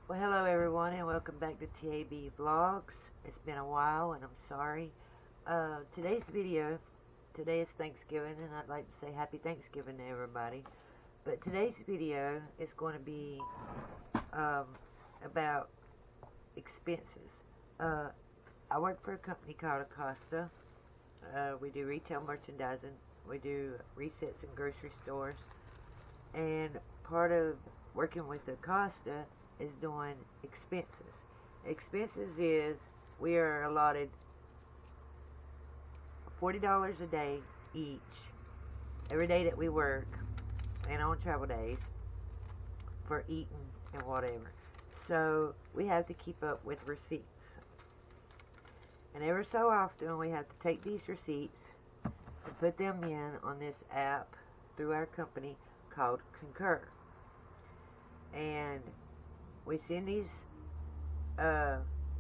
Well, hello everyone, and welcome back to TAB Vlogs. It's been a while, and I'm sorry. Today is Thanksgiving, and I'd like to say Happy Thanksgiving to everybody. But today's video is going to be about expenses. I work for a company called Acosta. We do retail merchandising. We do resets in grocery stores. And part of working with Acosta is doing expenses. Expenses is we are allotted $40 a day each, every day that we work, and on travel days, for eating and whatever. So we have to keep up with receipts. And every so often we have to take these receipts and put them in on this app through our company called Concur. And we send these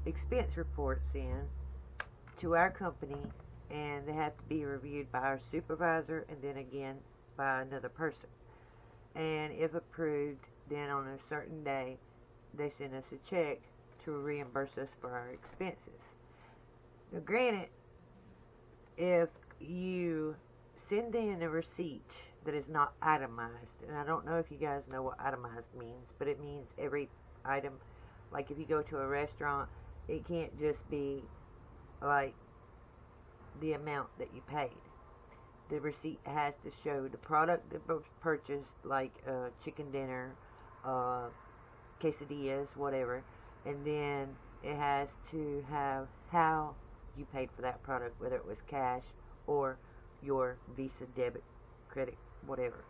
expense reports in to our company, and they have to be reviewed by our supervisor and then again by another person. And if approved, then on a certain day they send us a check to reimburse us for our expenses. Now granted, if you send in a receipt that is not itemized, and I don't know if you guys know what itemized means, but it means every item. Like if you go to a restaurant, it can't just be like the amount that you paid. The receipt has to show the product that was purchased, like chicken dinner, quesadillas, whatever, and then it has to have how you paid for that product, whether it was cash or your Visa, debit, credit, whatever.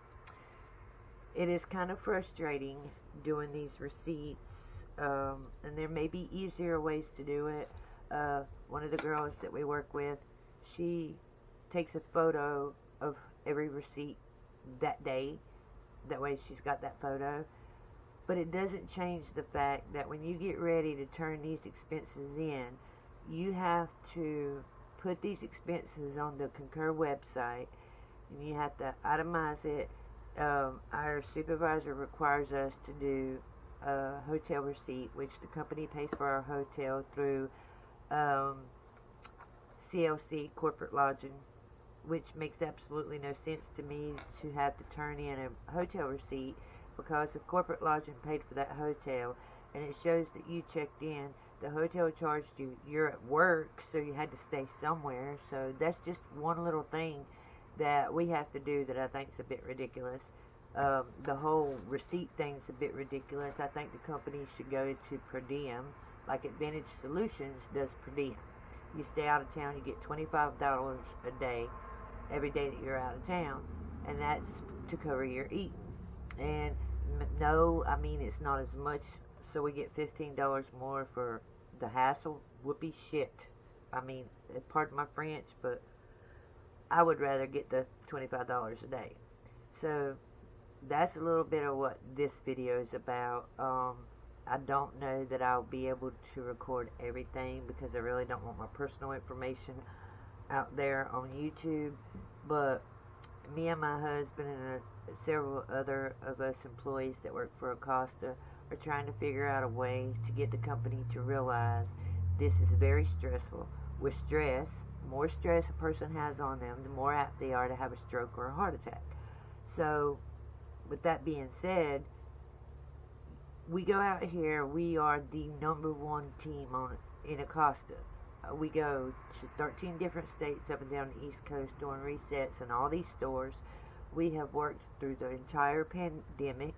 It is kind of frustrating doing these receipts, and there may be easier ways to do it. One of the girls that we work with, she takes a photo of every receipt that day. That way she's got that photo. But it doesn't change the fact that when you get ready to turn these expenses in, you have to put these expenses on the Concur website, and you have to itemize it. Our supervisor requires us to do a hotel receipt, which the company pays for our hotel through CLC, corporate lodging, which makes absolutely no sense to me to have to turn in a hotel receipt, because if corporate lodging paid for that hotel and it shows that you checked in, the hotel charged you, you're at work, so you had to stay somewhere. So that's just one little thing that we have to do that I think is a bit ridiculous. The whole receipt thing's a bit ridiculous. I think the company should go to per diem, like Advantage Solutions does per diem. You stay out of town, you get $25 a day every day that you're out of town, and that's to cover your eating. And no, I mean, it's not as much, so we get $15 more for the hassle. Whoopee shit. I mean, pardon my French, but I would rather get the $25 a day. So that's a little bit of what this video is about. I don't know that I'll be able to record everything because I really don't want my personal information out there on YouTube. But me and my husband and several other of us employees that work for Acosta are trying to figure out a way to get the company to realize this is very stressful. With stress, more stress a person has on them, the more apt they are to have a stroke or a heart attack. So with that being said, we go out here, we are the #1 team in Acosta. We go to 13 different states up and down the East Coast doing resets in all these stores. We have worked through the entire pandemic.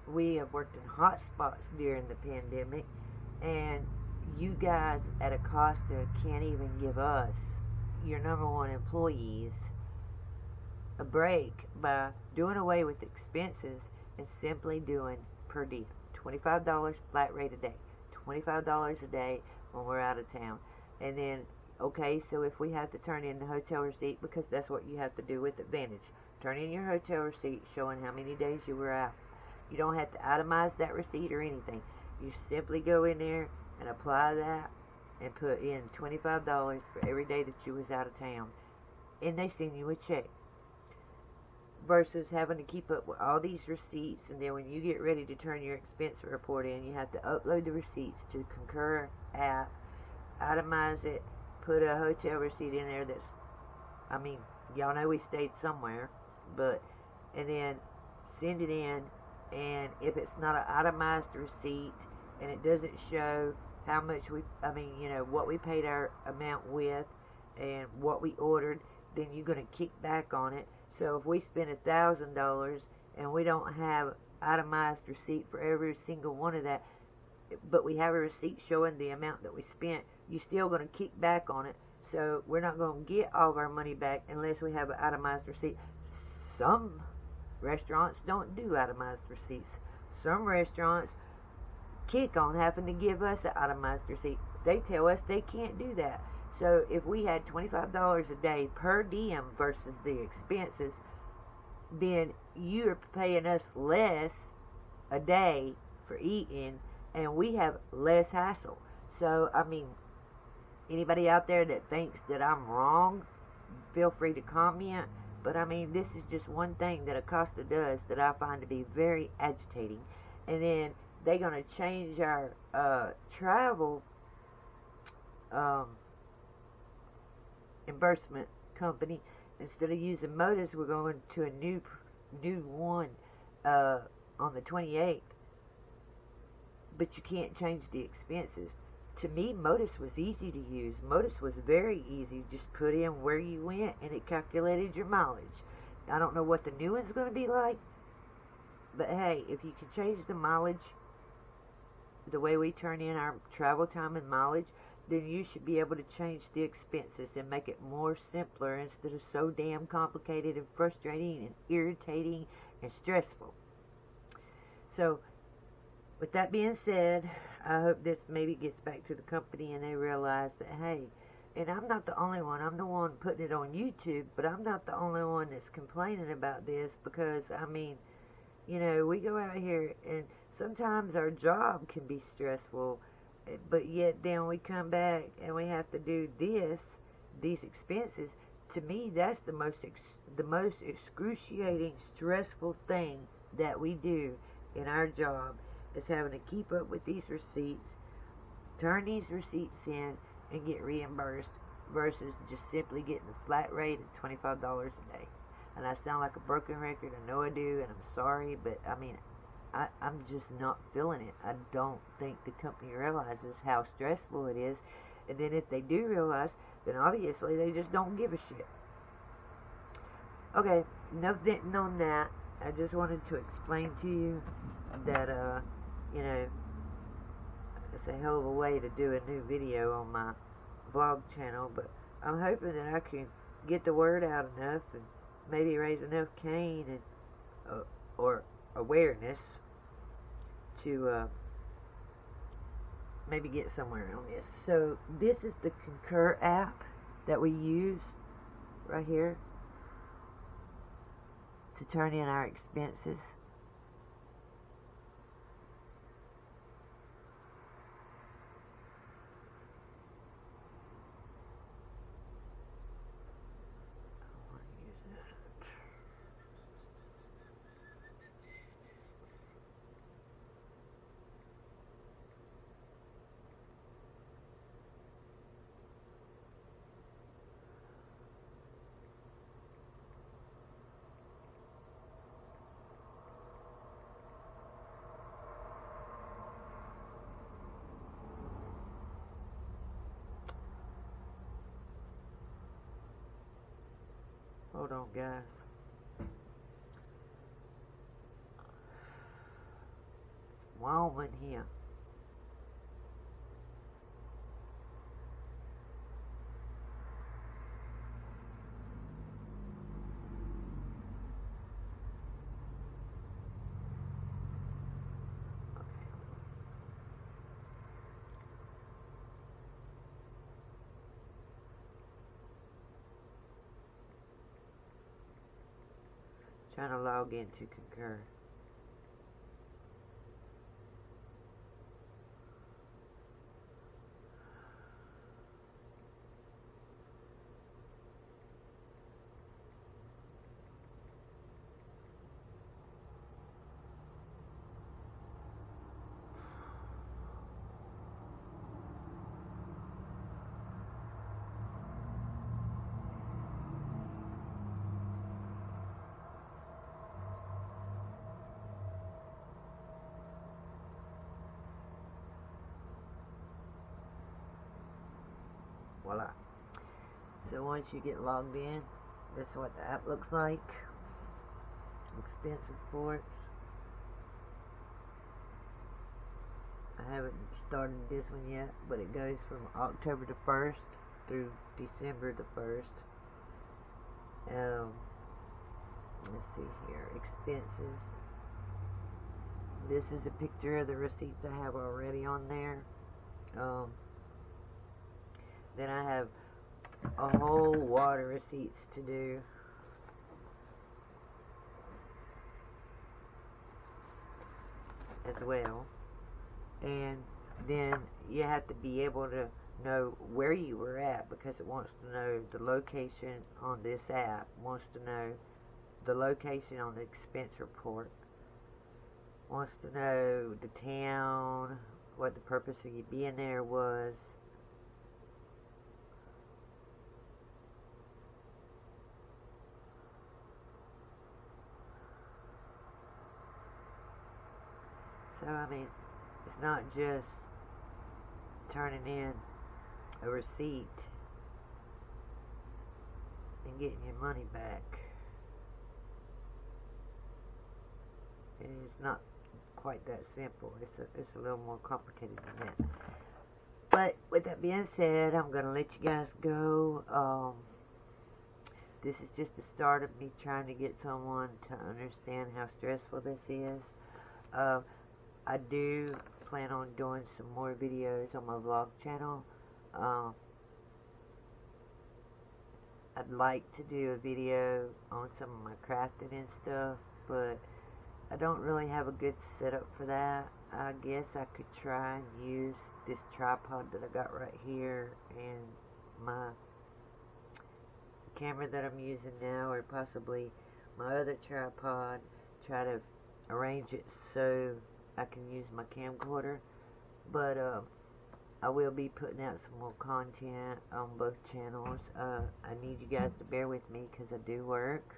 We have worked in hot spots during the pandemic, and you guys at Acosta can't even give us, your #1 employees, a break by doing away with expenses and simply doing per diem. $25 flat rate a day. $25 a day when we're out of town. And then, okay, so if we have to turn in the hotel receipt, because that's what you have to do with Advantage, turn in your hotel receipt showing how many days you were out. You don't have to itemize that receipt or anything. You simply go in there and apply that and put in $25 for every day that you was out of town, and they send you a check. versus having to keep up with all these receipts, and then when you get ready to turn your expense report in, you have to upload the receipts to Concur app, itemize it, put a hotel receipt in there that's, I mean, y'all know we stayed somewhere, but, and then send it in, and if it's not an itemized receipt, and it doesn't show how much what we paid our amount with, and what we ordered, then you're going to kick back on it. So if we spend $1,000 and we don't have itemized receipt for every single one of that, but we have a receipt showing the amount that we spent, you're still going to kick back on it. So we're not going to get all of our money back unless we have an itemized receipt. Some restaurants don't do itemized receipts. Some restaurants kick on having to give us an itemized receipt. They tell us they can't do that. So if we had $25 a day per diem versus the expenses, then you're paying us less a day for eating, and we have less hassle. So, I mean, anybody out there that thinks that I'm wrong, feel free to comment. But, I mean, this is just one thing that Acosta does that I find to be very agitating. And then they're going to change our travel reimbursement company. Instead of using Modus, we're going to a new one on the 28th. But you can't change the expenses. To me, Modus was easy to use. Modus was very easy. Just put in where you went, and it calculated your mileage. I don't know what the new one's going to be like, but hey, if you can change the mileage the way we turn in our travel time and mileage, then you should be able to change the expenses and make it more simpler instead of so damn complicated and frustrating and irritating and stressful. So, with that being said, I hope this maybe gets back to the company and they realize that, hey, and I'm not the only one. I'm the one putting it on YouTube, but I'm not the only one that's complaining about this because, I mean, you know, we go out here and sometimes our job can be stressful, but yet then we come back and we have to do these expenses. To me, that's the most excruciating, stressful thing that we do in our job, is having to keep up with these receipts, turn these receipts in, and get reimbursed versus just simply getting a flat rate of $25 a day. And I sound like a broken record, I know I do, and I'm sorry, but I mean, I'm just not feeling it. I don't think the company realizes how stressful it is, and then if they do realize, then obviously they just don't give a shit. Okay, enough venting on that. I just wanted to explain to you that, you know, it's a hell of a way to do a new video on my vlog channel, but I'm hoping that I can get the word out enough and maybe raise enough cane and or awareness to maybe get somewhere on this. So this is the Concur app that we use right here to turn in our expenses. Hold on, guys. Moment here. Trying to log into Concur. voila. So once you get logged in, this is what the app looks like. Expense reports. I haven't started this one yet, but it goes from October the 1st through December the 1st. Let's see here. Expenses. This is a picture of the receipts I have already on there. Then I have a whole wad of receipts to do. As well. And then you have to be able to know where you were at, because it wants to know the location on this app, wants to know the location on the expense report, wants to know the town, what the purpose of you being there was. So, I mean, it's not just turning in a receipt and getting your money back. It's not quite that simple. It's a little more complicated than that. But with that being said, I'm going to let you guys go. This is just the start of me trying to get someone to understand how stressful this is. I do plan on doing some more videos on my vlog channel. I'd like to do a video on some of my crafting and stuff, but I don't really have a good setup for that. I guess I could try and use this tripod that I got right here and my camera that I'm using now, or possibly my other tripod, try to arrange it so I can use my camcorder. But I will be putting out some more content on both channels. I need you guys to bear with me because I do work.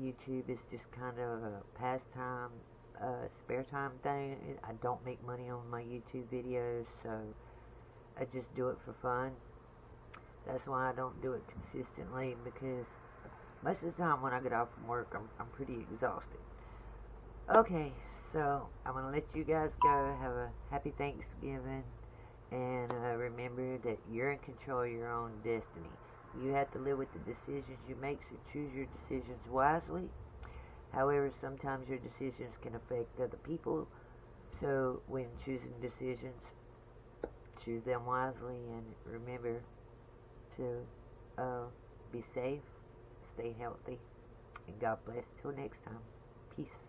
YouTube is just kind of a pastime, spare time thing. I don't make money on my YouTube videos, so I just do it for fun. That's why I don't do it consistently, because most of the time when I get off from work, I'm pretty exhausted. Okay, so I'm going to let you guys go. Have a happy Thanksgiving, and remember that you're in control of your own destiny. You have to live with the decisions you make, so choose your decisions wisely. However, sometimes your decisions can affect other people, so when choosing decisions, choose them wisely, and remember to be safe, stay healthy, and God bless. Till next time. Peace.